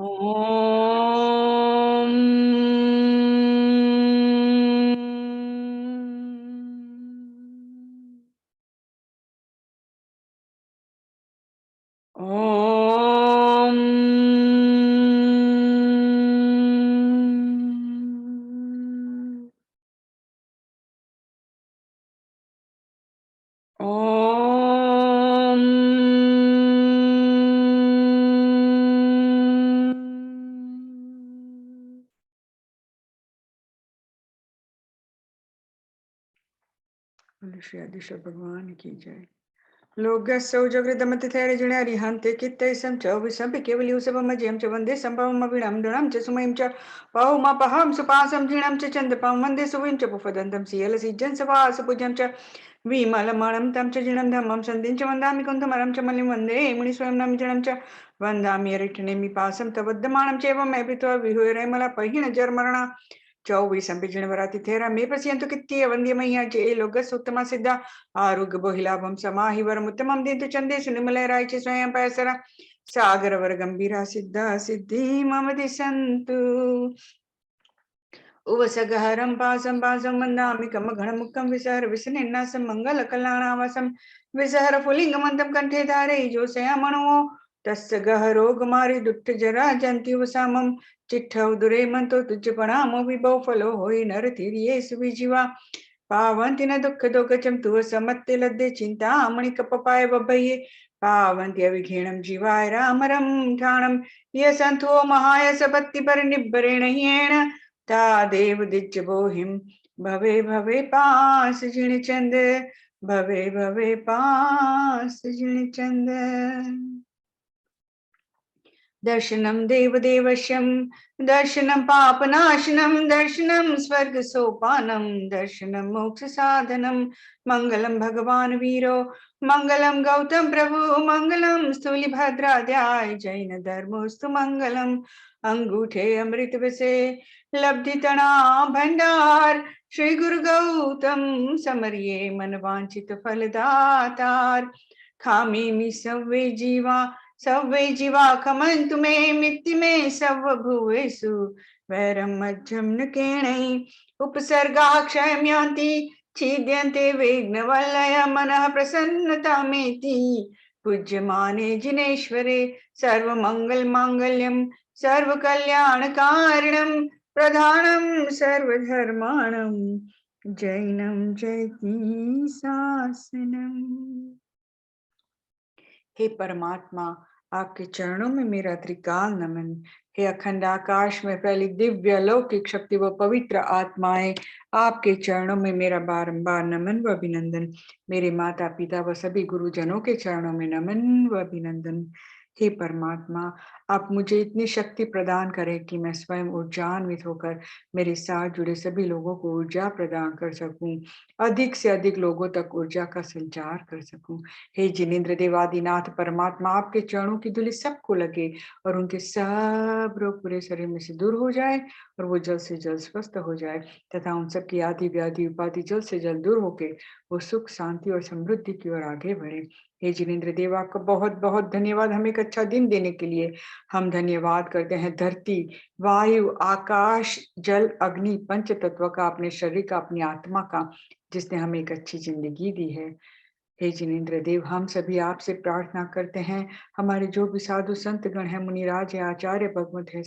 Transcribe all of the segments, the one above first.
ओम ओम ओम श्री आदिश्वर भगवान की जय। लोकस्य जगृतमति थैरे जिणे हरिहन्ते कित्ते सं च विसंपि केवली उसवमजयं च वन्दे संभवम अविणं दृढं च सुमयं च पहुमपहं सुपासं जीर्णं च चन्दपं वन्दे सुवीं च पुफदन्तं सियलसिज्जं सवासुपूज्यं च विमलमणं तं च जीर्णं धम्मं सन्धिं च वन्दामि कुन्तमरं च मल्लिं वन्दे मुनिस्वयं नमिजनं च वन्दामि हरिष्ठनेमि पासं तवद्यमानं चैवं विहित्वा विहुरैमलपहिन जर्मरणा चौबीसं पिजिणवराति थेरा मे पश्यन्तु कित्तीय वन्द्यमय्या जे लोकस्य उत्तमा सिद्धा आरुग्य बोहिलाभम समाहि वरमुत्तमं दिन्तु चन्देषु निमलैरायचि स्वयं पैसरा सागर वर गंभीरा सिद्धा सिद्धि मम दिशन्तु उवसगहरं पासं पासं वन्दामि कमघनमुखं विसहर विसनिन्नासं मङ्गलकल्याणावासं विसहर फुलिङ्गमन्तं कंठे धारे जोषयामणो तस्य गहरोगमारि दुष्टजरा जन्ति वसामं चिट्ठौ दुरे मन्तो तुज्जपणामो विभौ फलो होइ नरतिर्येषु विजीवा पावन्ति न दुःख दोगचम तुव समत्ते लद्दे चिंता मणि कपपाय बभये पावन्ति अविघ्नं जीवाय रामरम ठाणम ये संतो महाय सपत्ति पर निब्बरेण ह्येण ता देव दिज्ज बोहिम भवे भवे पास जिण चंद भवे भवे पास जिण चंद दर्शनं देवदेवश्यं दर्शनं पापनाशनं दर्शनं स्वर्गसोपानं दर्शनं मोक्षसाधनं मङ्गलं भगवान् वीरो मङ्गलं गौतम प्रभु मङ्गलं स्थूलिभद्राद्याय जैन धर्मोस्तु मङ्गलम् अंगूठे अमृत विषे लब्धितणा भंडार श्री गुरु गौतम समरिये मन वांछित फलदातार खामी मी सव्वे जीवा सव्वे जीवा खमन्तु मे मित्ति मे सव भुवेषु वैरं मध्यं न केणै उपसर्गाः क्षयं यान्ति छीद्यन्ते विघ्नवलय मनः प्रसन्नतामेति पूज्यमाने जिनेश्वरे सर्वमङ्गलमाङ्गल्यं सर्वकल्याणकारिणं प्रधानं सर्वधर्माणं जैनं जयति शासनम्। हे परमात्मा, आपके चरणों में मेरा त्रिकाल नमन। हे अखंड आकाश में फैली दिव्य अलौकिक शक्ति व पवित्र आत्माएं, आपके चरणों में मेरा बारंबार नमन व अभिनंदन। मेरे माता पिता व सभी गुरुजनों के चरणों में नमन व अभिनंदन। हे परमात्मा, आप मुझे इतनी शक्ति प्रदान करें कि मैं स्वयं ऊर्जान्वित होकर मेरे साथ जुड़े सभी लोगों को ऊर्जा प्रदान कर सकूं, अधिक से अधिक लोगों तक ऊर्जा का संचार कर सकूं। हे जिनेन्द्र देवादिनाथ परमात्मा, आपके चरणों की धूलि सबको लगे और उनके सब रोग पूरे शरीर में से दूर हो जाए और वो जल्द से जल्द स्वस्थ हो जाए तथा उन सबकी आदि व्याधि उपाधि जल्द से जल्द दूर होके वो सुख शांति और समृद्धि की ओर आगे बढ़े। हे जिनेन्द्र देव, आपका बहुत बहुत धन्यवाद हमें एक अच्छा दिन देने के लिए। हम धन्यवाद करते हैं धरती, वायु, आकाश, जल, अग्नि, पंच तत्व का, अपने शरीर का, अपनी आत्मा का, जिसने हमें एक अच्छी जिंदगी दी है। हे जिनेन्द्र देव, हम सभी आपसे प्रार्थना करते हैं, हमारे जो भी साधु संत गण है, मुनिराज है, आचार्य भगवत है,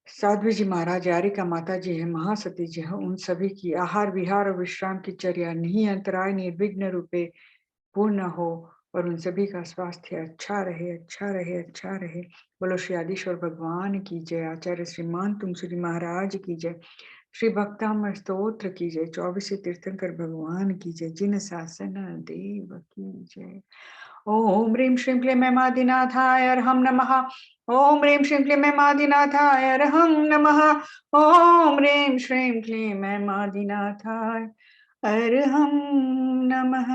साध्वी जी महाराज, यारिका माता जी है, महासती जी है, उन सभी की आहार विहार और विश्राम की चर्या नहीं अंतराय निर्विघ्न रूपे पूर्ण हो और उन सभी का स्वास्थ्य अच्छा रहे, अच्छा रहे, अच्छा रहे। बोलो श्री आदिश्वर भगवान की जय। आचार्य श्रीमान तुलसी महाराज की जय। श्री भक्तामृत स्तोत्र की जय। 24 तीर्थंकर भगवान की जय। जिन शासन देव की जय। ओम ह्रीं श्रीं क्लीं मैमादिनाथाय अर्हं नमः। ओम ह्रीं श्रीं क्लीं मैमादिनाथाय अर्हं नमः। ओम ह्रीं श्रीं क्लीं मैमादिनाथाय अर्हं नमः।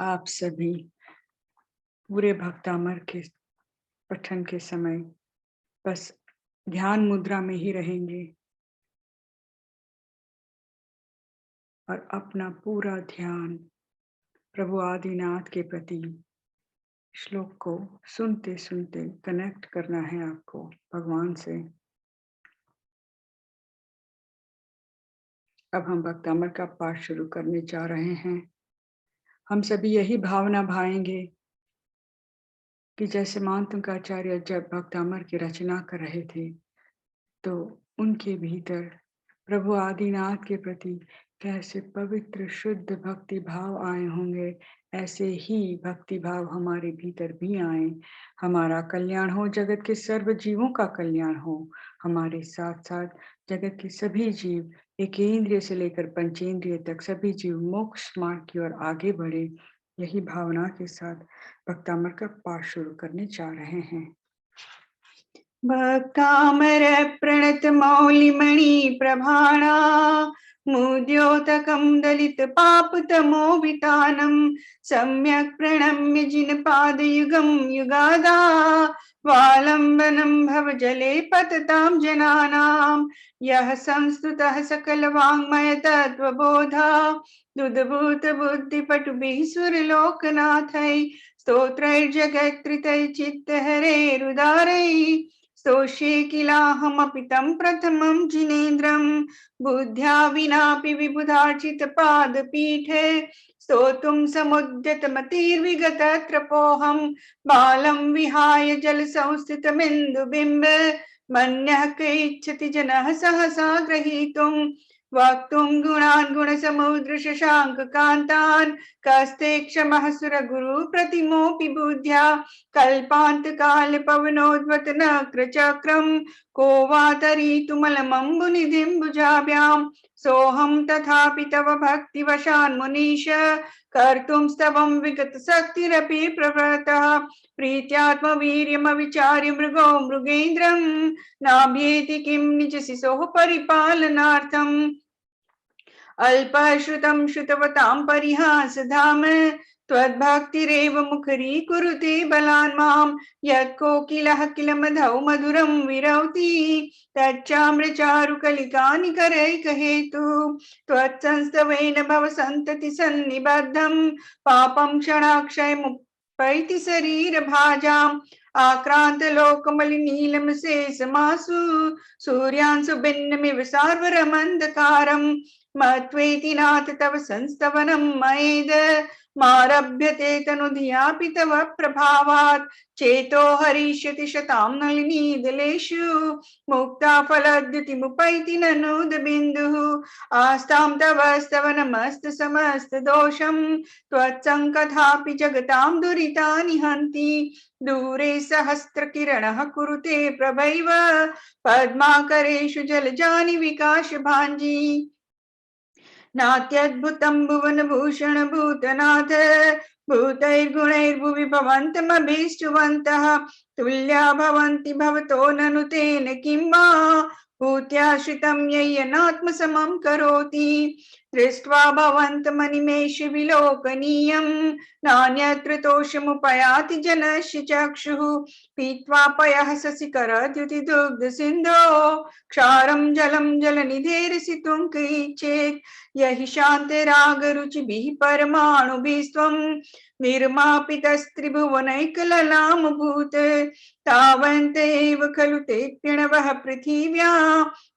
आप सभी पूरे भक्तामर के पठन के समय बस ध्यान मुद्रा में ही रहेंगे और अपना पूरा ध्यान प्रभु आदिनाथ के प्रति, श्लोक को सुनते सुनते कनेक्ट करना है आपको भगवान से। अब हम भक्तामर का पाठ शुरू करने जा रहे हैं। हम सभी यही भावना भाएंगे कि जैसे मातंगाचार्य जब भक्तामर की रचना कर रहे थे, तो उनके भीतर प्रभु आदिनाथ के प्रति कैसे पवित्र शुद्ध भक्ति भाव आए होंगे, ऐसे ही भक्ति भाव हमारे भीतर भी आए। हमारा कल्याण हो, जगत के सर्व जीवों का कल्याण हो, हमारे साथ साथ जगत के सभी जीव एकेंद्रिय से लेकर पंचेंद्रिय तक सभी जीव मोक्ष मार्ग की ओर आगे बढ़े। यही भावना के साथ भक्तामर का पाठ शुरू करने जा रहे हैं। भक्तामर प्रणत मौलिमणि प्रभाणा मुद्योतकं दलित पापतमोभितानं सम्यक् प्रणम्य जिनपादयुगं युगादा वालम्बनं भवजले पततां जनानां यः संस्तुतः सकलवाङ्मय तत्त्वबोधा दुद्भूत बुद्धिपटुभिः सुरलोकनाथैः स्तोत्रैर्जगत्कृतैः चित्तहरैरुदारैः स्तोष्ये किलाहमपि तं प्रथमं जिनेन्द्रं बुद्ध्या विनापि विबुधार्चितपादपीठे स्तोतुं समुद्यतमतिर्विगतत्रपोऽहं बालं विहाय जलसंस्थितमिन्दुबिम्ब मन्यः क इच्छति जनः सहसा ग्रहीतुं वक्तुं गुणान् गुणसमुद्रशशाङ्ककान्तान् कस्ते क्षमः सुरगुरुप्रतिमोऽपि बुद्ध्या कल्पान्तकालपवनोद्वत नक्रचक्रं को वा तरीतुमलमम्बुनिधिं भुजाभ्यां सोऽहं तथापि तव भक्तिवशान्मुनीश कर्तुं स्तवं विगतशक्तिरपि प्रवृत्तः प्रीत्यात्मवीर्यमविचार्य मृगो मृगेन्द्रं नाभ्येति किं निजशिशोः परिपालनार्थम् अल्पश्रुतं श्रुतवतां परिहासधाम त्वद्भक्तिरेव मुखरी कुरुते बलान् मां यत्कोकिलः किल मधौ मधुरं विरौति तच्चाम्रचारुकलिकानिकरैकहेतु त्वत्संस्तवेन भवसन्तति सन्निबद्धं पापं क्षणाक्षयमुपैति शरीरभाजाम् आक्रान्तलोकमलिनीलमशेषमासु सूर्यांशु भिन्नमिव सार्वरमन्धकारम् मत्वेति नाथ तव संस्तवनं मयेद मारभ्यते तनुधियापि तव प्रभावात् चेतो हरिष्यति शतां नलिनीदलेषु मुक्ता फलद्युतिमुपैति ननूदबिन्दुः आस्तां तव स्तवनमस्त समस्त दोषं त्वत्सङ्कथापि जगतां दुरितानि हन्ति दूरे सहस्रकिरणः कुरुते प्रभैव पद्माकरेषु जलजानि विकाशभाञ्जी नात्यद्भुतं भुवनभूषण भूतनाथ भूतैर्गुणैर्भुवि भवन्तमभीष्टवन्तः तुल्या भवन्ति भवतो ननु तेन किं वा भूत्याश्रितं यय्यनात्मसमं करोति दृष्ट्वा भवन्तमनिमेष विलोकनीयं नान्यत्र तोषमुपयाति जनस्य चक्षुः पीत्वा पयः शशिकरद्युतिदुग्धसिन्धो क्षारं जलं जलनिधेरसितुं कैचेत् यहि शान्तिरागरुचिभिः परमाणुभिस्त्वं निर्मापितस्त्रिभुवनैकललामभूत् तावन्तेव खलु ते प्रणवः पृथिव्या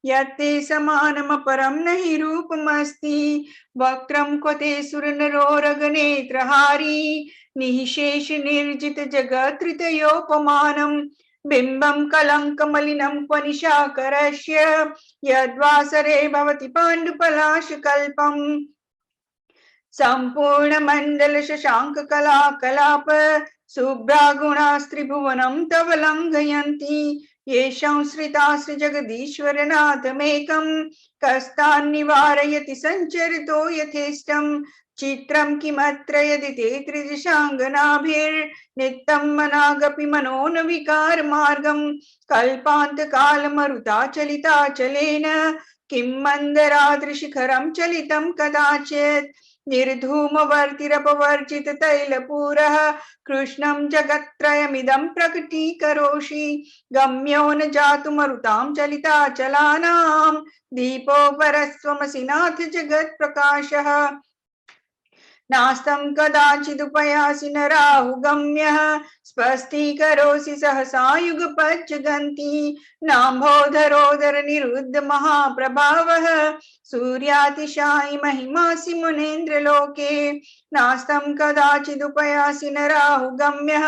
यत्ते समानमपरं न हि रूपमस्ति वक्त्रं क्वते सुरनरोरगनेत्रहारी निःशेष निर्जित जगत्त्रितयोपमानं बिम्बं कलङ्कमलिनं क्वनिशाकरस्य यद्वासरे भवति पाण्डुपलाशकल्पम् सम्पूर्णमण्डल शशाङ्ककलाकलाप शुभ्रागुणास्त्रिभुवनं तव लङ्घयन्ति येषां श्रितास्ति जगदीश्वरनाथमेकं कस्तान्निवारयति सञ्चरितो यथेष्टं चित्रं किमत्र यदि ते त्रिदिशाङ्गनाभिर्नित्यं मनागपि मनो न विकारमार्गं कल्पान्तकालमरुताचलिताचलेन किं मन्दराद्रिशिखरं चलितं कदाचित् निर्धूमवर्तिरपवर्जित तैलपूरः कृष्णं जगत्त्रयमिदं प्रकटीकरोषि गम्यो न जातु मरुतां चलिताचलानां दीपो परस्त्वमसि नाथ जगत्प्रकाशः नास्तं कदाचिदुपयासि न राहुगम्यः स्पष्टीकरोषि सहसा युगपज्जगन्ति नाम्भोधरोदर निरुद्ध महाप्रभावः सूर्यातिशायि महिमासि मुनीन्द्रलोके नास्तं कदाचिदुपयासि न राहुगम्यः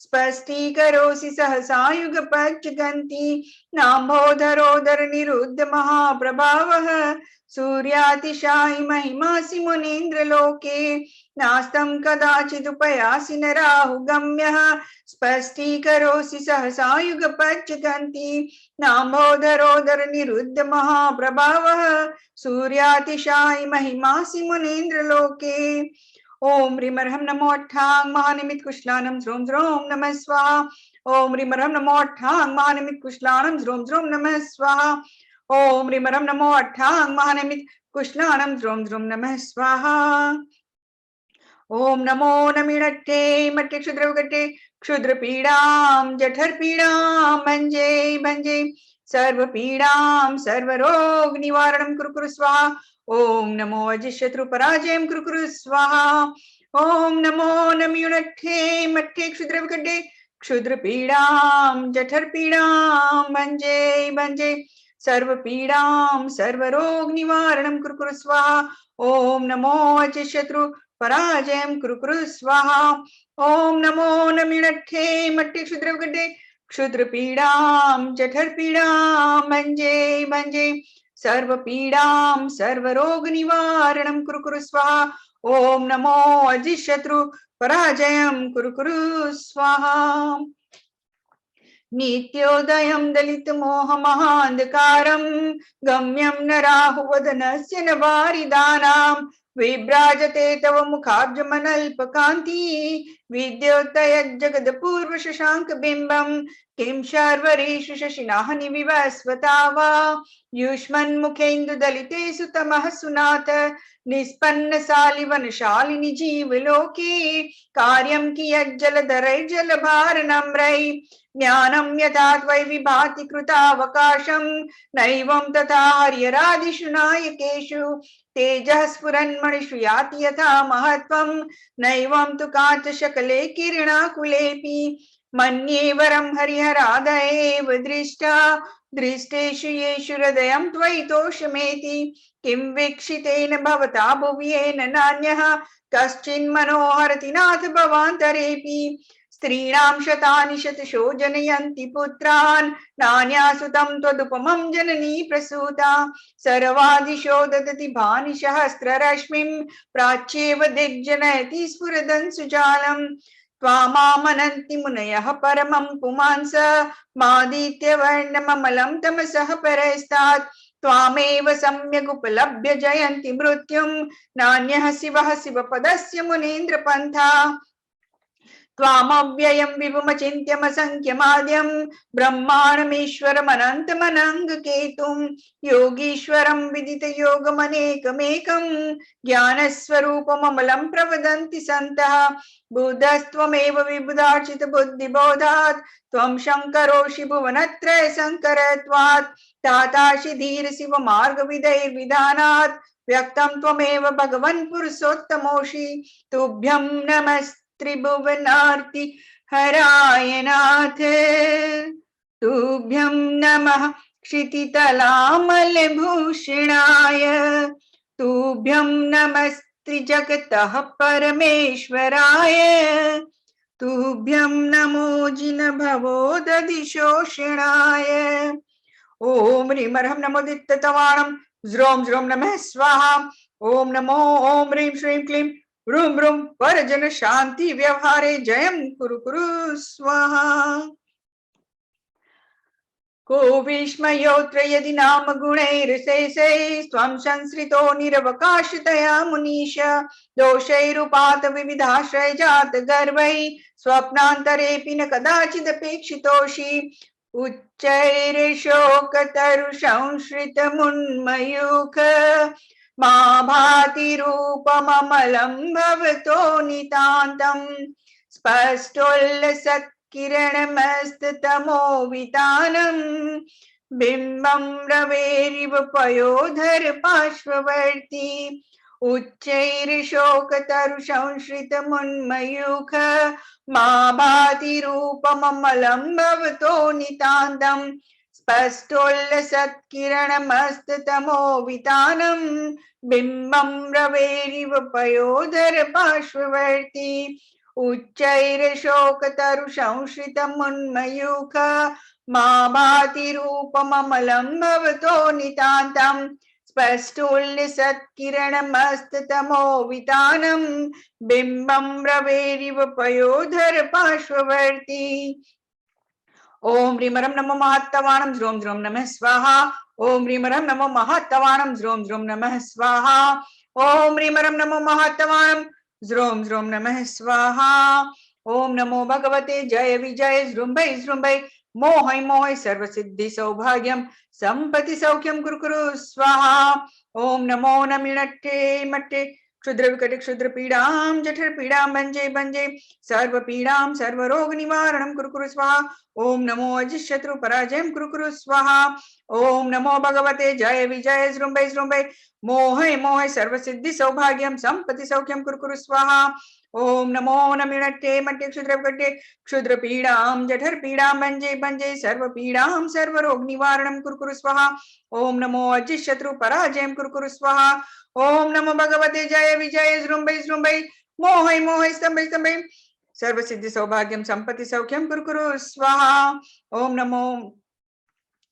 स्पष्टीकरोषि सहसा युगपज्जगन्ति नाम्भोधरोदर निरुद्ध महाप्रभावः सूर्यातिशायि महिमासि मुनीन्द्रलोके नास्तं कदाचिदुपयासि न राहुगम्यः स्पष्टीकरोषि सहसा युगपज्जगन्ति नाम्भोधरोदर निरुद्ध महाप्रभावः सूर्यातिशायि महिमासि मुनीन्द्रलोके ओम ह्रीमर्हं नमो अट्ठां महानिमित कुशलानं ह्रों ह्रों नमः स्वाहा ओम ह्रीमर्हं नमो अट्ठां महानिमित कुशलानं ह्रों ह्रों नमः स्वाहा ओम ह्रीमर्हं नमो अट्ठां महानिमित कुशलानं ह्रों ह्रों नमः स्वाहा ओम नमो नमिणट्टे मट्टे क्षुद्रवगट्टे क्षुद्र पीड़ां जठर पीड़ां भंजे भंजे सर्व पीड़ां सर्व रोग निवारणं कुरु कुरु स्वाहा ओम नमो अजिशत्रु पराजयं कुरु कुरु स्वाहा ओम नमो नमिणट्टे मट्टे क्षुद्रवगट्टे क्षुद्र पीड़ां जठर पीड़ां भंजे भंजे सर्व पीड़ां सर्व रोग निवारणं कुरु कुरु स्वाहा ओम नमो अजिशत्रु पराजयं कुरु कुरु स्वाहा ओम नमो नमिणट्टे मट्टे क्षुद्रवगट्टे क्षुद्र पीड़ां जठर पीड़ां भंजे भंजे सर्व पीड़ां सर्व रोग निवारणं कुरु कुरु स्वाहा ओम नमो अजिशत्रु पराजयं कुरु कुरु स्वाहा नित्योदयं दलित मोह महांधकारं गम्यं न राहुवदनस्य न वारिदानां विभ्राजते तव मुखाब्जमनल्पकान्ति विद्योतय जगदपूर्व शशांक बिंबं किं शर्वरीषु शशिनाः निविवस्वता वा युष्मन्मुखेन्दु दलितेषु तमः सुनाथ निष्पन्न सालिवन शालिनी जीवलोके कार्यं कियज्जलधरैर्जलभार नम्रै ज्ञानं यथा त्वयि विभाति कृतावकाशं नैवं तथा हर्यरादिषु नायकेषु तेजः स्फुरन्मणिषु याति यथा महत्त्वं नैवं तु काचशकले किरणाकुलेऽपि मन्ये वरं हरिहराद एव दृष्टा दृष्टेषु येषु हृदयं त्वयि तोषमेति किं वीक्षितेन भवता भुवि येन नान्यः कश्चिन्मनोहरति नाथ भवान्तरेऽपि स्त्रीणां शतानि शतशो जनयन्ति पुत्रान् नान्यासुतं त्वदुपमं जननी प्रसूता सर्वादिशो ददति भानि सहस्ररश्मिं प्राच्येव दिग्जनयति स्फुरदन् सुजालम् त्वामामनन्ति मुनयः परमं पुमांस मादित्यवर्णममलं तमसः परस्तात् त्वामेव सम्यगुपलभ्य जयन्ति मृत्युं नान्यः शिवः शिवपदस्य मुनीन्द्रपन्था त्वामव्ययं विभुमचिन्त्यमसंख्यमाद्यं ब्रह्माणमीश्वरमनन्तमनङ्गकेतुं योगीश्वरं विदितयोगमनेकमेकं ज्ञानस्वरूपममलं प्रवदन्ति सन्तः बुद्धस्त्वमेव विबुधार्चित बुद्धिबोधात् त्वं शङ्करोषि भुवनत्रय शङ्करत्वात् तातासि धीर शिव मार्गविधैर्विधानात् व्यक्तं त्वमेव भगवन् पुरुषोत्तमोषि तुभ्यं नमस्ते त्रिभुवनार्ति हराय नाथ तुभ्यं नमः क्षितितलामलभूषणाय तुभ्यं नमस्त्रिजगतः परमेश्वराय तुभ्यं नमो जिनभवोदधिशोषणाय ओम ह्रीमर्हं नमो दित्ततवाणं ज्रों ज्रों नमः स्वाहा ओम नमो ओम ह्रीं श्रीं क्लीं रूम रूम परजन शांति व्यवहारे जयं कुरु कुरु स्वाहा को विस्मयोऽत्र यदि नाम गुणैर्शेषैः स्वं संसृतो निरवकाशतया मुनीश दोषैरुपात विविधाश्रय जात गर्वैः स्वप्नान्तरेऽपि न कदाचिदपेक्षितोषि उच्चैर्शोकतरुसंश्रितमुन्मयूख मा भाति रूपममलं भवतो नितान्तं स्पष्टोल्लसत्किरणमस्ततमो वितानं बिम्बं रवेरिव पयोधर पार्श्ववर्ती उच्चैर्शोकतरुसंश्रितमुन्मयूख मा भाति रूपममलं भवतो नितान्तम् स्पष्टोल्लसत्किरणमस्ततमोवितानं बिम्बं रवेरिव पयोधर पार्श्ववर्ती उच्चैर्शोकतरुसंश्रितमुन्मयूख मा भाति रूपममलं भवतो नितान्तम् स्पष्टोल्लसत्किरणमस्ततमोवितानं बिम्बं रवेरिव पयोधर पार्श्ववर्ती ओम ह्रीमरं नमो महत्तवाणं ध्रुवं ध्रुवं नमः स्वाहा ओम ह्रीमरं नमो महत्तवाणं ध्रुवं ध्रुवं नमः स्वाहा ओम ह्रीमरं नमो महत्तवाणं ध्रुवं ध्रुवं नमः स्वाहा ओम नमो भगवते जय विजय जृंभै जृंभै मोहै मोहै सर्वसिद्धि सौभाग्यं संपत्ति सौख्यं कुरु कुरु स्वाहा ओम नमो नमिणट्टे मट्टे क्षुद्र विकट क्षुद्र पीड़ां जठर पीड़ां भंजे भंजे सर्व पीड़ां सर्व रोग निवारणं कुरु कुरु स्वाहा ओम नमो अजिशत्रु पराजयं कुरु कुरु स्वाहा ओम नमो भगवते जय विजय जृंभै जृंभै मोहै मोहै सर्वसिद्धि सौभाग्यं संपत्ति सौख्यं कुरु कुरु स्वाहा ओम नमो नमिणट्टे मट्टे क्षुद्र विकटे क्षुद्र पीड़ां जठर पीड़ां भंजे भंजे सर्व पीड़ां सर्व रोग निवारणं कुरु कुरु स्वाहा ओम नमो अजिशत्रु पराजयं कुरु कुरु स्वाहा ओम नमो भगवते जय विजय जृंभै जृंभै मोहै मोहै स्तंभै स्तंभै सर्व सिद्धि सौभाग्यं संपत्ति सौख्यं कुरु कुरु स्वाहा ओम नमो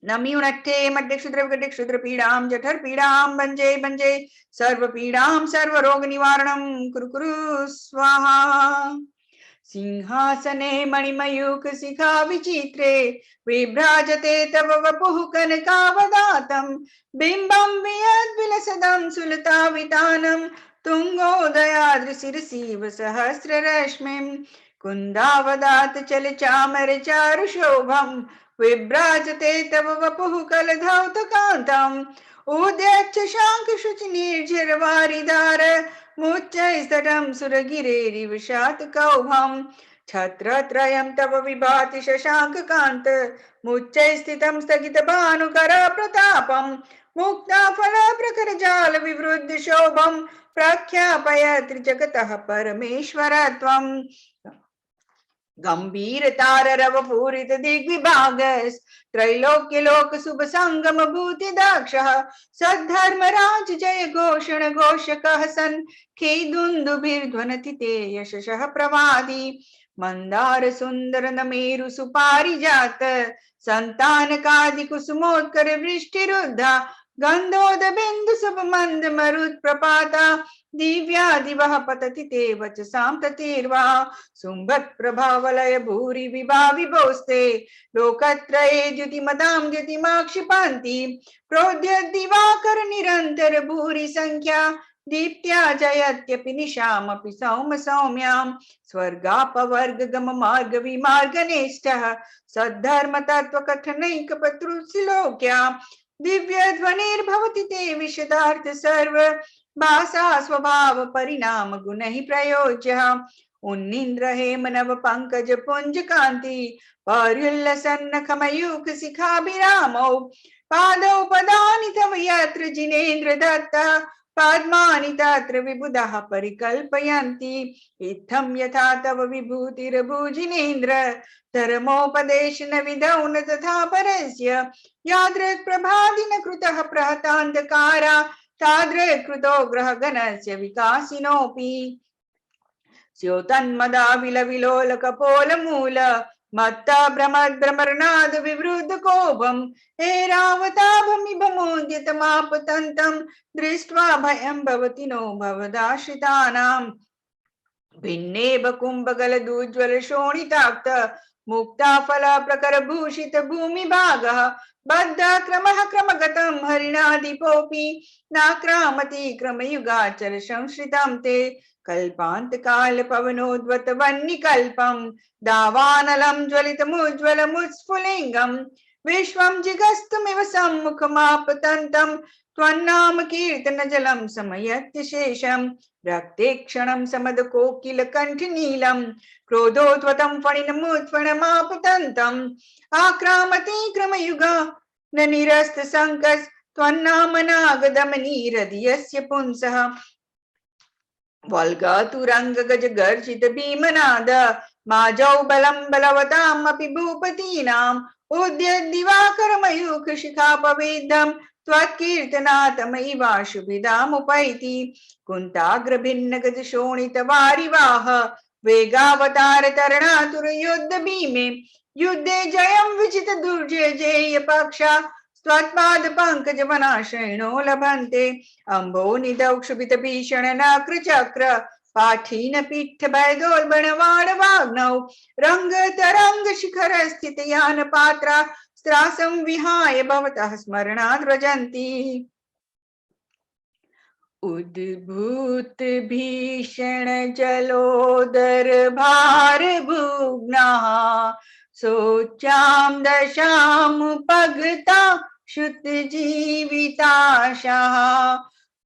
नमियुनट्टे मड्डे क्षुद्र विकटे क्षुद्र पीड़ां जठर पीड़ां भंजे भंजे सर्व पीड़ां सर्व रोग निवारणं कुरु कुरु स्वाहा सिंहासने मणिमयूख शिखा विचित्रे विभ्राजते तव वपुः कनकावदातं बिम्बं वियद्विलसदं सुलतावितानं तुंगोदयाद्रिशिरसीव सहस्ररश्मिं कुन्दावदात चलचामर चारुशोभं विभ्राजते तव वपुः कलधौतकान्तम् उद्यच्च शाङ्खशुचि निर्झरवारिधार मुच्चैस्तटं सुरगिरेरिव शातकौभं छत्रत्रयं तव विभाति शशाङ्ककान्त मुच्चैस्थितं स्थगितभानुकरप्रतापं मुक्ताफलप्रखरजाल विवृद्ध शोभं प्रख्यापय त्रिजगतः परमेश्वरत्वम् गंभीरताररव पूरित दिग्विभागस् त्रैलोक्य लोक शुभ संगम भूति दाक्षः सद्धर्मराज जय घोषण घोषकः सन् खेदुन्दुभिर्ध्वनति ते यशसः प्रवादी मंदार सुंदर नमेरु सुपारिजात संतानकादि कुसुमोत्कर वृष्टिरुद्धा गंधोद बिंदु शुभ मंद मरुत् प्रपाता दिव्या दिवः पतति ते वचसां ततिर्वा सुंभत् प्रभावलय भूरि विभा विभोस्ते लोकत्रये द्युतिमतां द्युतिमाक्षिपन्ति प्रोद्य दिवाकर निरन्तर भूरि संख्या दीप्त्या जयत्यपि निशामपि सौम सौम्यां स्वर्गापवर्गगम मार्ग विमार्गनेष्टः सद्धर्म तत्व कथनैक पत्रुसिलोक्या दिव्य ध्वनिर्भवति ते विशदार्थ सर्व भाषा स्वभाव परिणाम गुण ही प्रयोज्य उन्निंद्र हेम नव पंकज पुंज कांति पर्युल्लसन्न खमयूख शिखाभिरामौ पादौ पदानि तव यत्र जिनेन्द्र दत्ता पद्मानि तत्र विबुधाः परिकल्पयन्ति इत्थं यथा तव विभूतिरभुजिनेन्द्र धर्मोपदेशन विधौ न तथा परस्य यादृक् प्रभादिन कृतः प्रहतान्धकारा तादृक् कृतो ग्रहगणस्य विकासिनोऽपि स्योतन्मदा विलोलकपोलमूल मत्ता भ्रमद्भ्रमरनाद विवृद्ध कोपम् एरावताभमिभमोद्यतमापतन्तं दृष्ट्वा भयं भवति नो भवदाश्रितानाम् भिन्नेव कुम्भगलदुज्ज्वल शोणिताक्त मुक्ता फल प्रकर भूषित भूमि भागः बद्ध क्रमः क्रमगतं हरिणाधिपोऽपि नाक्रामति क्रमयुगाचल संश्रितं ते कल्पांत काल पवनोद्वत वह्निकल्पं दावानलं ज्वलितमुज्ज्वलमुत्स्फुलिङ्गं विश्वं जिगस्तुमिव सम्मुखमापतन्तं त्वन्नाम कीर्तन जलं समयत्य शेषं रक्ते क्षणं समद कोकिल कंठ नीलम क्रोधोद्वतं फणिनमुत्फणमापतन्तम् आक्रामति क्रमयुगा न निरस्त संकस त्वन्नाम नागदमनीरदियस्य पुंसः वल्गतुरंग गज गर्जित भीमनाद माजौ बलं बलवताम् अपि भूपतीनाम् उद्य दिवाकर मयूख शिखापवेदम् त्वत्कीर्तनातमैवाशुभिदामुपैति कुन्ताग्र भिन्न गज शोणित वारिवाह वेगावतार तरणातुर युद्ध भीमे युद्धे जयं विजित दुर्जय जेय पक्षा त्वत्पाद पंकज वनाशयनो लभन्ते अम्भो निदौक्षुभित भीषण नक्र चक्र पाठीन पीठ भयदोर्बणवाण वाग्नौ रंग तरंग शिखर स्थित यान पात्रा स्त्रासं विहाय भवतः स्मरणात् व्रजन्ति उद्भूत भीषण जलोदर भार भुग्नाः सोचां दशामुपगता शुत जीविताशाः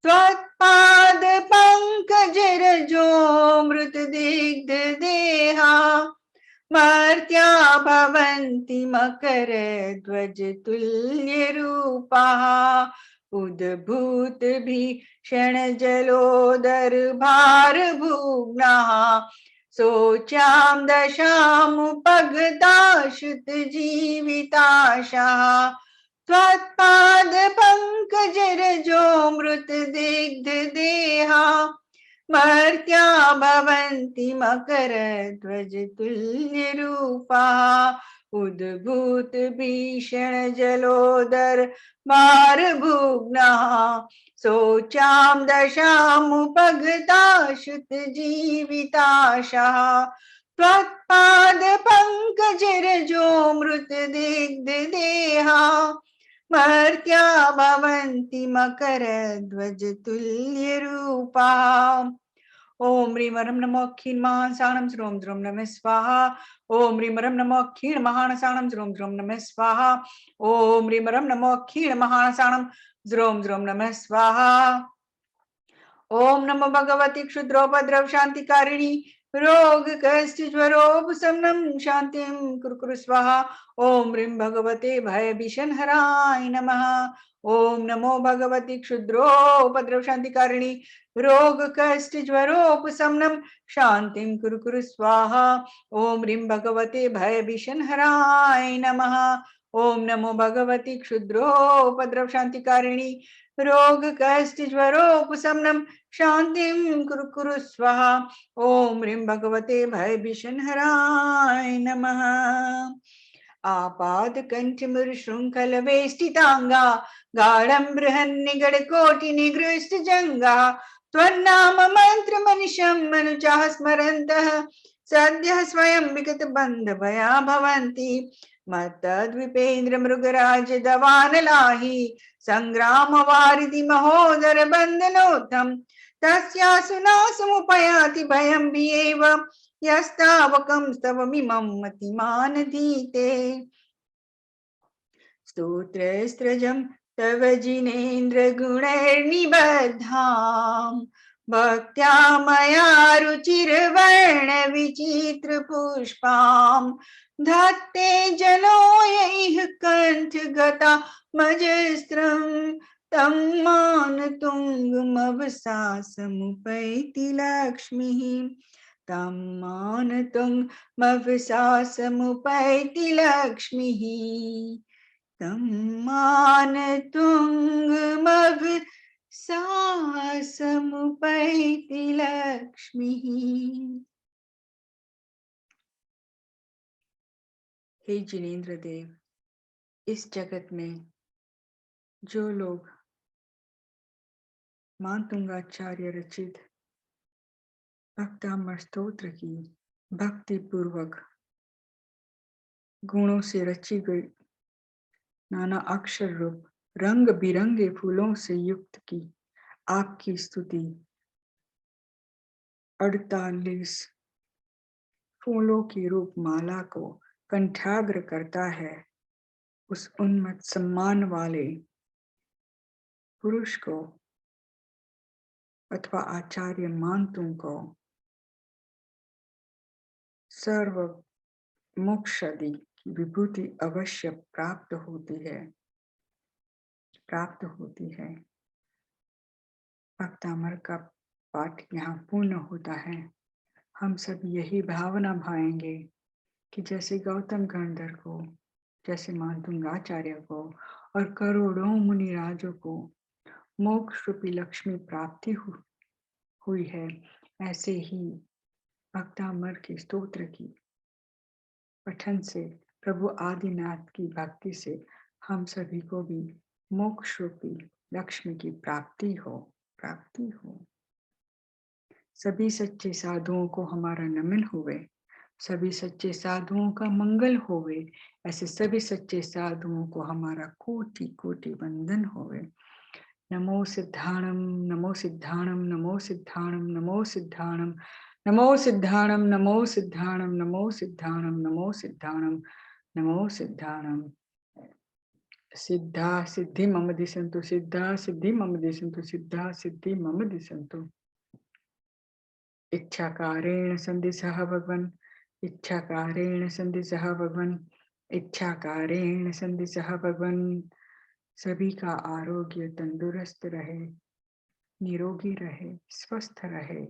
त्वत्पाद पंकजरजो मृत दिग्ध देहा मर्त्या भवन्ति मकर ध्वज तुल्य रूपाः उद्भूत भीषण जलोदर भार भुग्नाः सोचां दशामुपगता शुत जीविताशाः त्वत्पाद पंकजरजो मृत दिग्ध देहा मर्त्या भवन्ति मकर ध्वज तुल्य रूपाः उद्भूत भीषण जलोदर मार भुग्नाः सोचां दशामुपगता शुत जीविताशाः त्वत्पाद पंकजरजो मृत दिग्ध देहा मर्त्या भवन्ति मकर ध्वज तुल्य रूपाः ओम ह्रीं वरं नमो क्षीण महानसाणं श्रोम द्रोम नमः स्वाहा ओम ह्रीं वरं नमो क्षीण महानसाणं श्रोम द्रोम नमः स्वाहा ओम ह्रीं वरं नमो क्षीण महानसाणं श्रोम द्रोम नमः स्वाहा ओम नमो भगवती क्षुद्रोपद्रव शांतिकारिणी रोग कष्ट ज्वरोपशमनं शांतिं कुरु स्वाहा ओम ह्रीं भगवते भय भीषण हराय नमः ओम नमो भगवती क्षुद्रोपद्रव शांतिकारिणी रोग कष्ट ज्वरोपशमनं शांतिं कुरु स्वाहा ओम ह्रीं भगवते भय भीषण हराय नमः ओम नमो भगवती क्षुद्रोपद्रव शांतिकारिणी रोग कष्ट ज्वरोपशमनं शांतिं कुरु स्वाहा ओम ह्रीं भगवते भय भीषण हराय नमः आपाद कंठ मुर श्रृंखल वेष्टितांगा गाढ़ं बृहन्निगड़ कोटि निगृष्ट जंगा त्वन्नाम मंत्र मनिषं मनुजाः स्मरन्तः सद्यः स्वयं विगत बंध भया भवन्ति मत्तद्विपेन्द्र मृगराज दवानलाहि संग्राम वारिधि महोदर बंधनोत्थम तस्यासु नासमुपयाति भयं विएव यस्तावकं स्तवमिमं मतिमानधीते स्तोत्रस्त्रजं तव जिनेन्द्र गुणैर्निबद्धां भक्त्या मया रुचिर्वर्ण विचित्र पुष्पां धत्ते जनो यैः कण्ठगता मजस्त्रं तं मानतुङ्गमवसासमुपैति लक्ष्मीः तं मानतुङ्गमवसासमुपैति लक्ष्मीः तं मानतुङ्गमवसासमुपैति लक्ष्मीः। हे जिनेन्द्र देव, इस जगत में जो लोग मातुंगाचार्य रचित भक्तामर स्तोत्र की भक्ति पूर्वक गुणों से रची गई नाना अक्षर रूप रंग बिरंगे फूलों से युक्त की आपकी स्तुति 48 फूलों की रूप माला को कंठाग्र करता है, उस उन्मत्त सम्मान वाले पुरुष को अथवा आचार्य मानतुंग को सर्व मोक्षादि की विभूति अवश्य प्राप्त होती है। भक्तामर का पाठ यहाँ पूर्ण होता है। हम सब यही भावना भाएंगे कि जैसे गौतम गंधर को, जैसे मातुंगाचार्य को और करोड़ों मुनिराजों को मोक्ष रूपी लक्ष्मी प्राप्ति हुई है, ऐसे ही भक्तामर के स्तोत्र की पठन से, प्रभु आदिनाथ की भक्ति से हम सभी को भी मोक्ष रूपी लक्ष्मी की प्राप्ति हो। सभी सच्चे साधुओं को हमारा नमन होवे, सभी सच्चे साधुओं का मंगल होवे, ऐसे सभी सच्चे साधुओं को हमारा कोटि कोटि वंदन होवे। नमो सिद्धाणम, नमो सिद्धाणम, नमो सिद्धाणम, नमो सिद्धाणम, नमो सिद्धाणम, नमो सिद्धाणम, नमो सिद्धाणम, नमो सिद्धाणम, नमो सिद्धाणम। सिद्धा सिद्धि मम दिसन्तु, सिद्धा सिद्धि मम दिसन्तु, सिद्धा सिद्धि मम दिसन्तु। इच्छाकारेण संदिशः भगवन्, इच्छाकारेण संदिशः भगवन्, इच्छाकारेण संदिशः भगवन्। सभी का आरोग्य तंदुरुस्त रहे, निरोगी रहे, स्वस्थ रहे।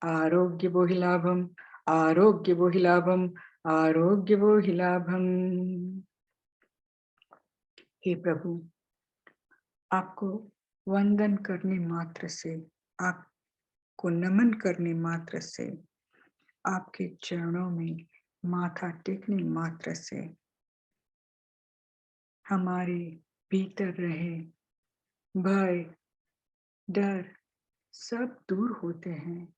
आरोग्य बोहिलाभम, आरोग्य बोहिलाभम, आरोग्य बोहिलाभम। हे प्रभु, आपको वंदन करने मात्र से, आपको नमन करने मात्र से, आपके चरणों में माथा टेकने मात्र से हमारे भीतर रहे भय, डर सब दूर होते हैं।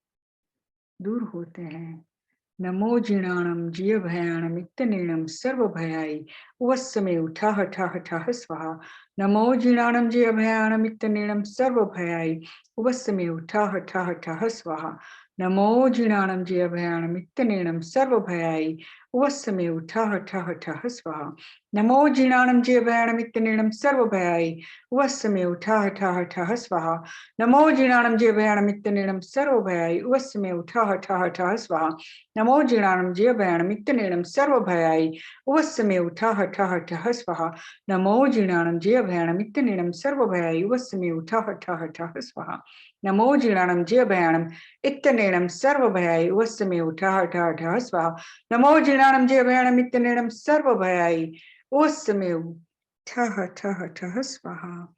नमो जिणाणम जिय भयाणम इत्तनेणम सर्व भयाई वस्समे उठा हठा हठा स्वाहा। नमो जिणाणम जिय भयाणम इत्तनेणम सर्व भयाई वस्समे उठा हठा हठा स्वाहा। नमो जिणाणम जिय भयाणम इत्तनेणम सर्व भयाई वस्समे उठा हठा हठा स्वाहा। नमो जिणाणम जिय भयाणम इत्तनेणम सर्व भयाई वस्समे उठा हठा हठा स्वाहा। नमो जिणाणम जिय भयाणम इत्तनेणम सर्व भयाई वस्समे उठा हठा हठा स्वाहा। नमो जीर्णाणं जीवभयाणं मित्तनेणं सर्वभयाय उपस्समे उठा हठा हठा स्वाहा। नमो जीर्णाणं जीवभयाणं मित्तनेणं सर्वभयाय उपस्समे उठा हठा हठा स्वाहा। नमो जीर्णाणं जीवभयाणं इत्तनेणं सर्वभयाय उपस्समे उठा हठा हठा स्वाहा। नमो जीर्णाणं जीवभयाणं मित्तनेणं सर्वभयाय उपस्समे उठा हठा हठा स्वाहा।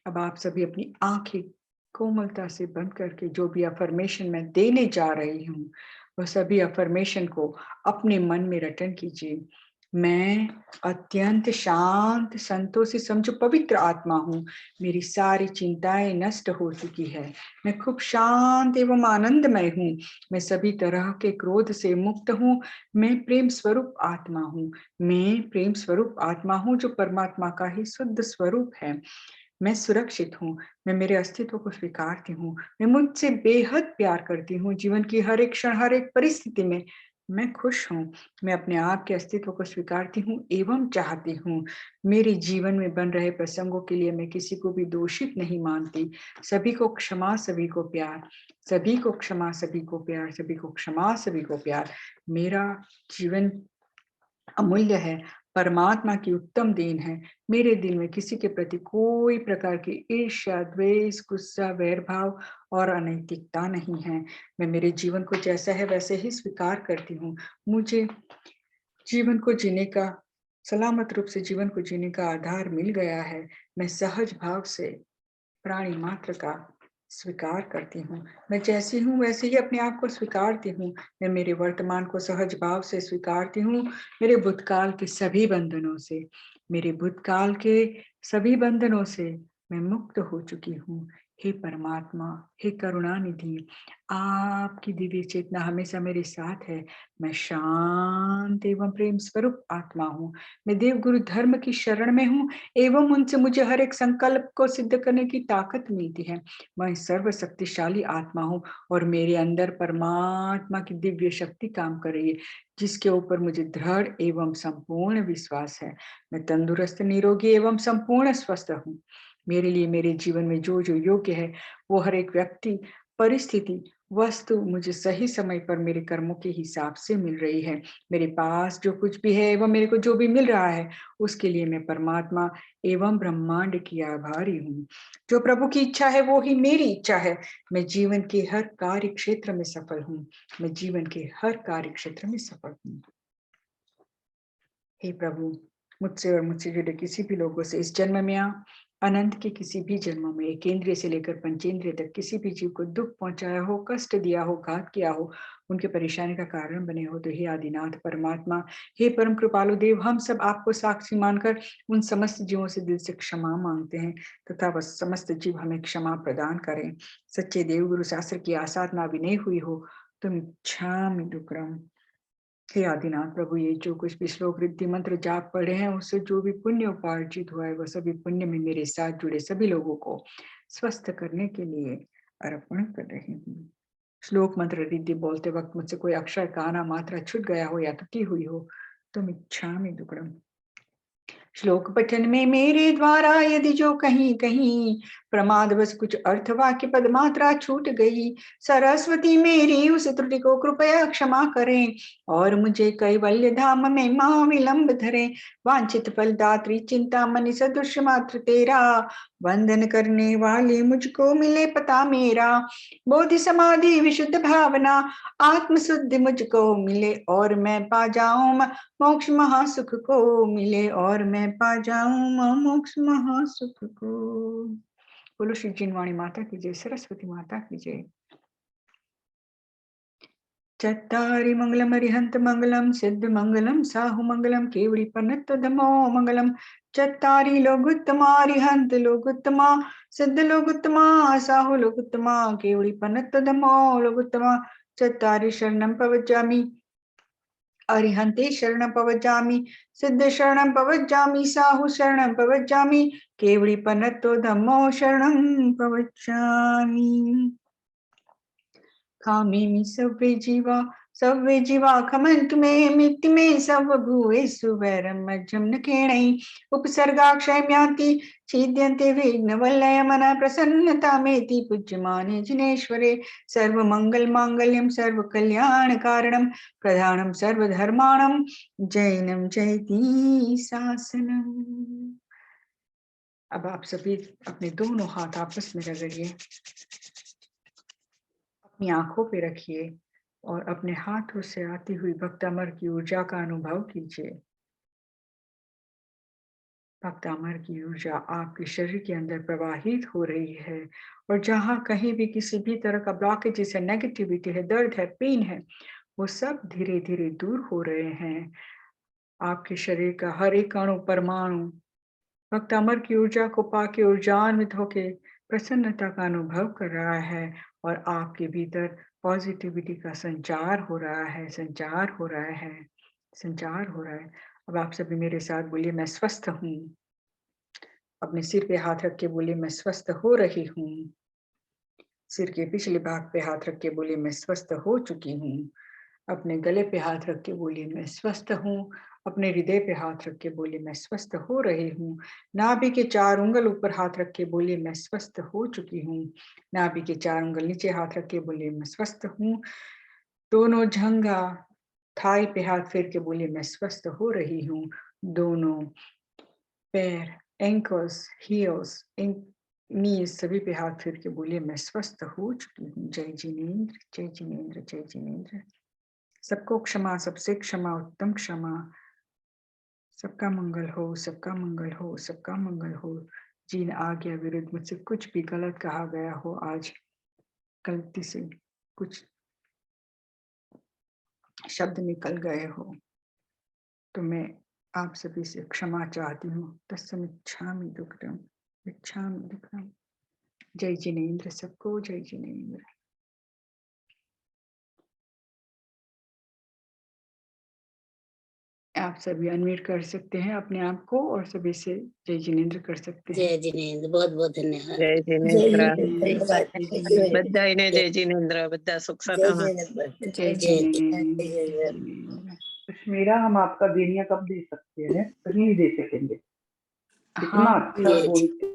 अब आप सभी अपनी आंखें कोमलता से बंद करके जो भी अफर्मेशन मैं देने जा रही हूँ, वह सभी अफर्मेशन को अपने मन में रटन कीजिए। मैं अत्यंत शांत, संतोषी, समझो पवित्र आत्मा हूँ। मेरी सारी चिंताएं नष्ट हो चुकी है। मैं खूब शांत एवं आनंदमय हूँ। मैं सभी तरह के क्रोध से मुक्त हूँ। मैं प्रेम स्वरूप आत्मा हूँ। मैं प्रेम स्वरूप आत्मा हूँ जो परमात्मा का ही शुद्ध स्वरूप है। मैं सुरक्षित हूँ। मैं मेरे अस्तित्व को स्वीकारती हूँ। मैं मुझसे बेहद प्यार करती हूँ। जीवन की हर एक क्षण, हर एक परिस्थिति में मैं खुश हूँ। मैं अपने आप के अस्तित्व को स्वीकारती हूँ एवं चाहती हूँ। मेरे जीवन में बन रहे प्रसंगों के लिए मैं किसी को भी दोषित नहीं मानती। सभी को क्षमा, सभी को प्यार, सभी को क्षमा, सभी को प्यार, सभी को क्षमा, सभी को प्यार। मेरा जीवन अमूल्य है, परमात्मा की उत्तम देन है। मेरे दिल में किसी के प्रति कोई प्रकार की ईर्ष्या, द्वेष, गुस्सा, वैर भाव और अनैतिकता नहीं है। मैं मेरे जीवन को जैसा है वैसे ही स्वीकार करती हूँ। मुझे जीवन को जीने का, सलामत रूप से जीवन को जीने का आधार मिल गया है। मैं सहज भाव से प्राणी मात्र का स्वीकार करती हूँ। मैं जैसी हूँ वैसे ही अपने आप को स्वीकारती हूँ। मैं मेरे वर्तमान को सहज भाव से स्वीकारती हूँ। मेरे भूतकाल के सभी बंधनों से, मेरे भूतकाल के सभी बंधनों से मैं मुक्त हो चुकी हूँ। हे परमात्मा, हे करुणा निधि, आपकी दिव्य चेतना हमेशा मेरे साथ है। मैं शांत एवं प्रेम स्वरूप आत्मा हूँ। मैं देव गुरु धर्म की शरण में हूँ एवं उनसे मुझे हर एक संकल्प को सिद्ध करने की ताकत मिलती है। मैं सर्वशक्तिशाली आत्मा हूँ और मेरे अंदर परमात्मा की दिव्य शक्ति काम कर रही है, जिसके ऊपर मुझे दृढ़ एवं संपूर्ण विश्वास है। मैं तंदुरुस्त, निरोगी एवं संपूर्ण स्वस्थ हूँ। मेरे लिए मेरे जीवन में जो जो योग्य है वो हर एक व्यक्ति, परिस्थिति वस्तु मुझे सही समय पर मेरे कर्मों के हिसाब से मिल रही है। मेरे पास जो कुछ भी है एवं मेरे को जो भी मिल रहा है उसके लिए मैं परमात्मा एवं ब्रह्मांड की आभारी हूँ। जो प्रभु की इच्छा है वो ही मेरी इच्छा है। मैं जीवन के हर कार्य क्षेत्र में सफल हूँ। मैं जीवन के हर कार्य क्षेत्र में सफल हूँ। हे प्रभु, मुझसे और मुझसे जुड़े किसी भी लोगों से इस जन्म में या अनंत के किसी भी जन्मों में केंद्रीय से लेकर पंचेंद्रिय तक किसी भी जीव को दुख पहुंचाया हो, कष्ट दिया हो, घात किया हो, उनके परेशानी का कारण बने हो, तो हे आदिनाथ परमात्मा, हे परम कृपालु देव, हम सब आपको साक्षी मानकर उन समस्त जीवों से दिल से क्षमा मांगते हैं तथा वह समस्त जीव हमें क्षमा प्रदान करें। सच्चे देव गुरु शास्त्र की आसाधना भी नहीं हुई हो तुम क्षामि डुक्रम। हे आदिनाथ प्रभु, ये जो कुछ भी श्लोक रिद्धि मंत्र जाप पढ़े हैं उससे जो भी पुण्य उपार्जित हुआ है वह सभी पुण्य में मेरे साथ जुड़े सभी लोगों को स्वस्थ करने के लिए अर्पण कर रही हूँ। श्लोक मंत्र रिद्धि बोलते वक्त मुझसे कोई अक्षर काना मात्रा छूट गया हो या त्रुटि हुई हो तो मैं क्षामि दुक्कडम। श्लोक पठन में मेरे द्वारा यदि जो कहीं कहीं प्रमादवश कुछ अर्थ वाक्य पद मात्रा छूट गई, सरस्वती मेरी उस त्रुटि को कृपया क्षमा करें और मुझे कैवल्य धाम में मां विलंब धरे। वांछित फल दात्री चिंता मनि सदृश मात्र तेरा, वंदन करने वाले मुझको मिले पता मेरा। बोधि समाधि विशुद्ध भावना आत्म शुद्धि मुझको मिले और मैं पा जाऊं मोक्ष महासुख को मिले और मैं पा जाऊं मोक्ष महासुख को। बोलो श्री जिनवाणी माता की जय, सरस्वती माता की जय। चत्तारि मंगलम अरिहंत मंगलम सिद्ध मंगलम साहु मंगलम केवड़ी पन्नत धमो मंगलम। चत्तारि लोगुत्तमा अरिहंत लोगुत्तमा सिद्ध लोगुत्तमा साहु लोगुत्तमा केवड़ी पन्नत धमो लोगुत्तमा। चत्तारि शरणं पवज्जामि अरिहंते शरणं पवज्जामि सिद्ध शरणं पवज्जामि साहु शरणं पवज्जामि केवड़ी पन्नतो धम्मो शरणं पवज्जामि। कामिमि सर्वे जीवा खमन्तु मे मित्ति मे सब भूयेषु वैरं मज्जं न केणै उपसर्गाक्षयम्यान्ति छिद्यन्ते विघ्नवल्लयमनः प्रसन्नतामेति पूज्यमाने जिनेश्वरे। सर्वमङ्गलमाङ्गल्यं सर्वकल्याणकारणं प्रधानं सर्वधर्माणां जैनं जयति शासनम्। अब आप सभी अपने दोनों हाथ आपस में रगड़िए, अपनी आंखों पे रखिए और अपने हाथों से आती हुई भक्तामर की ऊर्जा का अनुभव कीजिए। भक्तामर की ऊर्जा आपके शरीर के अंदर प्रवाहित हो रही है और जहां कहीं भी किसी भी तरह का ब्लॉकेज है, नेगेटिविटी है, दर्द है, पेन है, वो सब धीरे धीरे दूर हो रहे हैं। आपके शरीर का हर एक अणु परमाणु भक्तामर की ऊर्जा को पाके ऊर्जान्वित होके प्रसन्नता का अनुभव कर रहा है और आपके भीतर पॉजिटिविटी का संचार हो रहा है, संचार हो रहा है, संचार हो रहा है। अब आप सभी मेरे साथ बोलिए, मैं स्वस्थ हूँ। अपने सिर पे हाथ रख के बोलिए, मैं स्वस्थ हो रही हूँ। सिर के पिछले भाग पे हाथ रख के बोलिए, मैं स्वस्थ हो चुकी हूँ। अपने गले पे हाथ रख के बोलिए, मैं स्वस्थ हूँ। अपने हृदय पे हाथ रख के बोलिए, मैं स्वस्थ हो रही हूँ। नाभि के 4 उंगल ऊपर हाथ रख के बोलिए, मैं स्वस्थ हो चुकी हूँ। नाभि के 4 उंगल नीचे हाथ रख के बोलिए, मैं स्वस्थ हूँ। दोनों जंघा थाई पे हाथ फेर के बोलिए, मैं स्वस्थ हो रही हूँ। दोनों पैर, एंकल्स, हील्स, नीज सभी पे हाथ फेर के बोलिए, मैं स्वस्थ हो चुकी हूँ। जय जिनेंद्र, जय जिनेंद्र, जय जिनेंद्र। सबको क्षमा, सबसे क्षमा, उत्तम क्षमा। सबका मंगल हो, सबका मंगल हो, सबका मंगल हो। जिन आज्ञा विरुद्ध मुझसे कुछ भी गलत कहा गया हो, आज गलती से कुछ शब्द निकल गए हो, तो मैं आप सभी से क्षमा चाहती हूँ। तस्मिच्छामि दुक्कडम, इच्छामि दुक्कडम। जय जिनेंद्र सबको, जय जिनेंद्र। आप सभी अनम्यूट कर सकते हैं अपने आप को और सभी से जय जिनेंद्र कर सकते हैं। जय जिनेंद्र, बहुत बहुत धन्यवाद। जय जिनेंद्र, धन्यवाद। बधाई ने जय जिनेंद्र, बधा सुख सलामत। जय जिनेंद्र। कश्मीरा, हम आपका बेनिया कब दे सकते हैं? कहीं नहीं दे सकेंगे, इतना हाँ, अच्छा बोलते